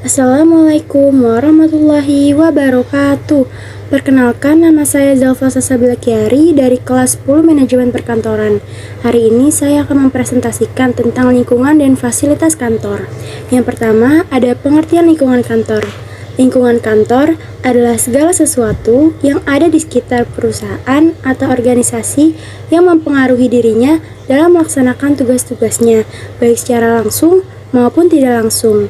Assalamualaikum warahmatullahi wabarakatuh. Perkenalkan, nama saya Zalfa Sasabil Kiari dari kelas 10 Manajemen Perkantoran. Hari ini saya akan mempresentasikan tentang lingkungan dan fasilitas kantor. Yang pertama, ada pengertian lingkungan kantor. Lingkungan kantor adalah segala sesuatu yang ada di sekitar perusahaan atau organisasi yang mempengaruhi dirinya dalam melaksanakan tugas-tugasnya, baik secara langsung maupun tidak langsung.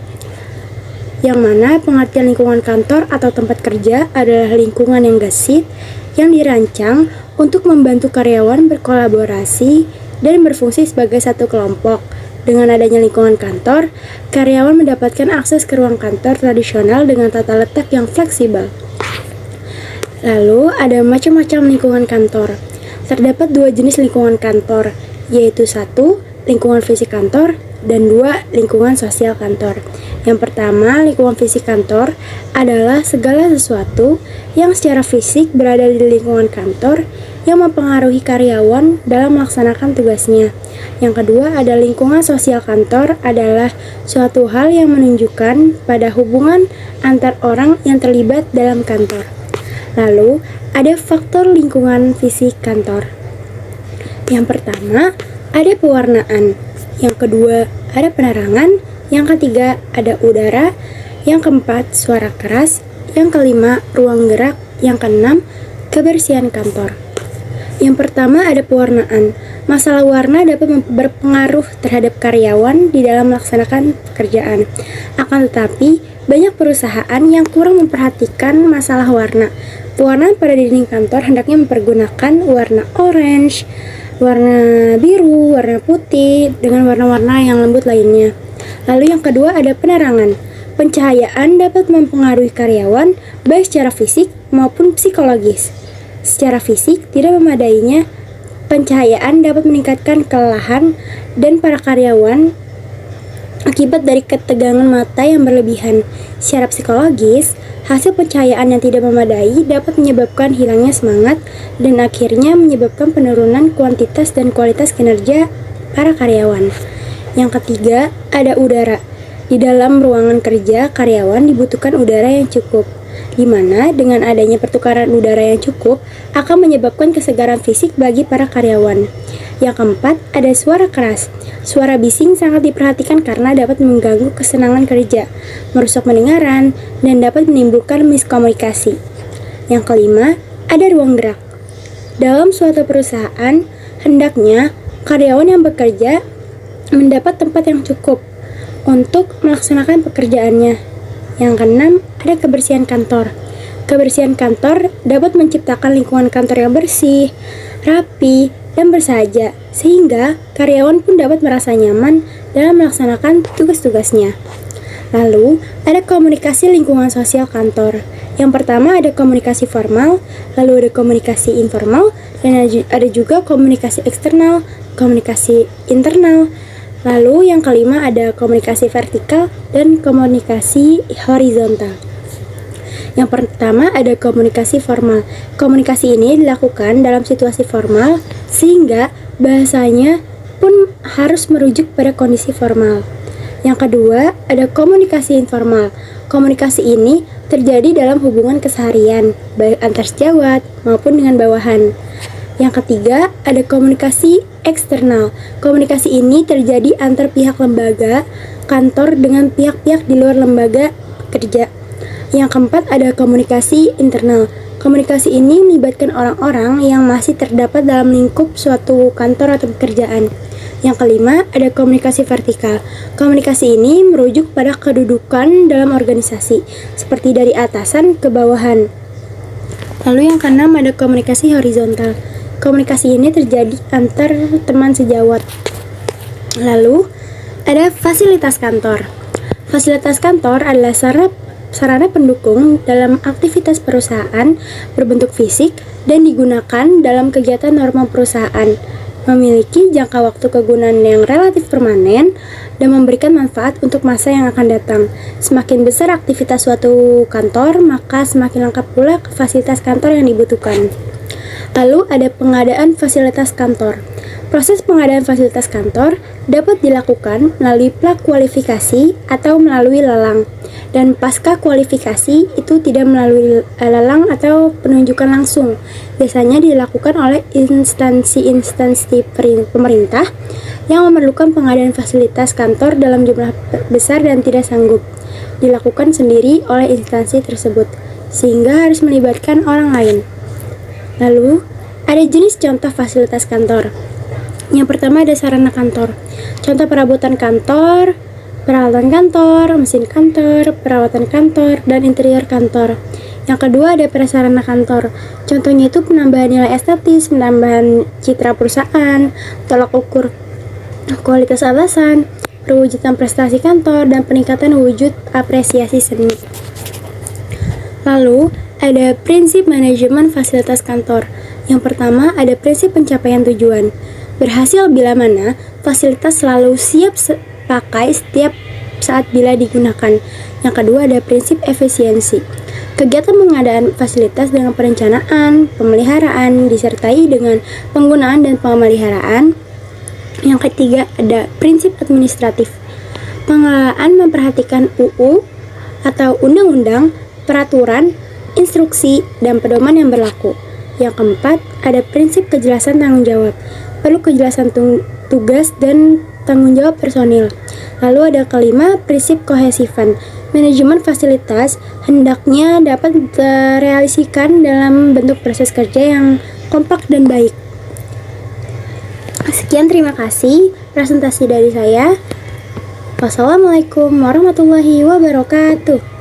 Yang mana pengertian lingkungan kantor atau tempat kerja adalah lingkungan yang gesit yang dirancang untuk membantu karyawan berkolaborasi dan berfungsi sebagai satu kelompok. Dengan adanya lingkungan kantor, karyawan mendapatkan akses ke ruang kantor tradisional dengan tata letak yang fleksibel. Lalu ada macam-macam lingkungan kantor. Terdapat dua jenis lingkungan kantor, yaitu satu, lingkungan fisik kantor, dan dua, lingkungan sosial kantor. Yang pertama, lingkungan fisik kantor adalah segala sesuatu yang secara fisik berada di lingkungan kantor yang mempengaruhi karyawan dalam melaksanakan tugasnya. Yang kedua, ada lingkungan sosial kantor adalah suatu hal yang menunjukkan pada hubungan antar orang yang terlibat dalam kantor. Lalu, ada faktor lingkungan fisik kantor. Yang pertama, ada pewarnaan. Yang kedua, ada penerangan. Yang ketiga, ada udara. Yang keempat, suara keras. Yang kelima, ruang gerak. Yang keenam, kebersihan kantor. Yang pertama, ada pewarnaan. Masalah warna dapat berpengaruh terhadap karyawan di dalam melaksanakan pekerjaan. Akan tetapi, banyak perusahaan yang kurang memperhatikan masalah warna. Pewarnaan pada dinding kantor hendaknya mempergunakan warna orange, warna biru, warna putih, dengan warna-warna yang lembut lainnya. Lalu yang kedua, ada penerangan. Pencahayaan dapat mempengaruhi karyawan baik secara fisik maupun psikologis. Secara fisik, tidak memadainya pencahayaan dapat meningkatkan kelelahan dan para karyawan akibat dari ketegangan mata yang berlebihan. Secara psikologis, hasil pencahayaan yang tidak memadai dapat menyebabkan hilangnya semangat dan akhirnya menyebabkan penurunan kuantitas dan kualitas kinerja para karyawan. Yang ketiga, ada udara. Di dalam ruangan kerja, karyawan dibutuhkan udara yang cukup, di mana dengan adanya pertukaran udara yang cukup akan menyebabkan kesegaran fisik bagi para karyawan. Yang keempat, ada suara keras. Suara bising sangat diperhatikan karena dapat mengganggu kesenangan kerja, merusak pendengaran, dan dapat menimbulkan miskomunikasi. Yang kelima, ada ruang gerak. Dalam suatu perusahaan, hendaknya karyawan yang bekerja mendapat tempat yang cukup untuk melaksanakan pekerjaannya. Yang keenam, ada kebersihan kantor. Kebersihan kantor dapat menciptakan lingkungan kantor yang bersih, rapi, dan bersahaja, sehingga karyawan pun dapat merasa nyaman dalam melaksanakan tugas-tugasnya. Lalu, ada komunikasi lingkungan sosial kantor. Yang pertama, ada komunikasi formal, lalu ada komunikasi informal, dan ada juga komunikasi eksternal, komunikasi internal. Lalu yang kelima, ada komunikasi vertikal dan komunikasi horizontal. Yang pertama, ada komunikasi formal. Komunikasi ini dilakukan dalam situasi formal sehingga bahasanya pun harus merujuk pada kondisi formal. Yang kedua, ada komunikasi informal. Komunikasi ini terjadi dalam hubungan keseharian, baik antar sejawat maupun dengan bawahan. Yang ketiga, ada komunikasi eksternal. Komunikasi ini terjadi antar pihak lembaga, kantor dengan pihak-pihak di luar lembaga kerja. Yang keempat, ada komunikasi internal. Komunikasi ini melibatkan orang-orang yang masih terdapat dalam lingkup suatu kantor atau pekerjaan. Yang kelima, ada komunikasi vertikal. Komunikasi ini merujuk pada kedudukan dalam organisasi, seperti dari atasan ke bawahan. Lalu yang keenam, ada komunikasi horizontal. Komunikasi ini terjadi antar teman sejawat. Lalu, ada fasilitas kantor. Fasilitas kantor adalah sarana pendukung dalam aktivitas perusahaan berbentuk fisik dan digunakan dalam kegiatan normal perusahaan, memiliki jangka waktu kegunaan yang relatif permanen, dan memberikan manfaat untuk masa yang akan datang. Semakin besar aktivitas suatu kantor, maka semakin lengkap pula fasilitas kantor yang dibutuhkan. Lalu ada pengadaan fasilitas kantor. Proses pengadaan fasilitas kantor dapat dilakukan melalui prakualifikasi atau melalui lelang. Dan pasca kualifikasi itu tidak melalui lelang atau penunjukan langsung. Biasanya dilakukan oleh instansi-instansi pemerintah yang memerlukan pengadaan fasilitas kantor dalam jumlah besar dan tidak sanggup dilakukan sendiri oleh instansi tersebut, sehingga harus melibatkan orang lain. Lalu, ada jenis contoh fasilitas kantor. Yang pertama ada sarana kantor. Contoh perabotan kantor, peralatan kantor, mesin kantor, perawatan kantor, dan interior kantor. Yang kedua ada prasarana kantor. Contohnya itu penambahan nilai estetis, penambahan citra perusahaan, tolak ukur kualitas atasan, perwujudan prestasi kantor, dan peningkatan wujud apresiasi seni. Lalu, ada prinsip manajemen fasilitas kantor. Yang pertama ada prinsip pencapaian tujuan. Berhasil bila mana fasilitas selalu siap pakai setiap saat bila digunakan. Yang kedua ada prinsip efisiensi. Kegiatan pengadaan fasilitas dengan perencanaan, pemeliharaan, disertai dengan penggunaan dan pemeliharaan. Yang ketiga ada prinsip administratif. Pengelolaan memperhatikan UU atau undang-undang, peraturan, instruksi, dan pedoman yang berlaku. Yang keempat ada prinsip kejelasan tanggung jawab. Perlu kejelasan tugas dan tanggung jawab personil. Lalu ada kelima, prinsip kohesifan. Manajemen fasilitas hendaknya dapat direalisasikan dalam bentuk proses kerja yang kompak dan baik. Sekian, terima kasih presentasi dari saya. Wassalamualaikum warahmatullahi wabarakatuh.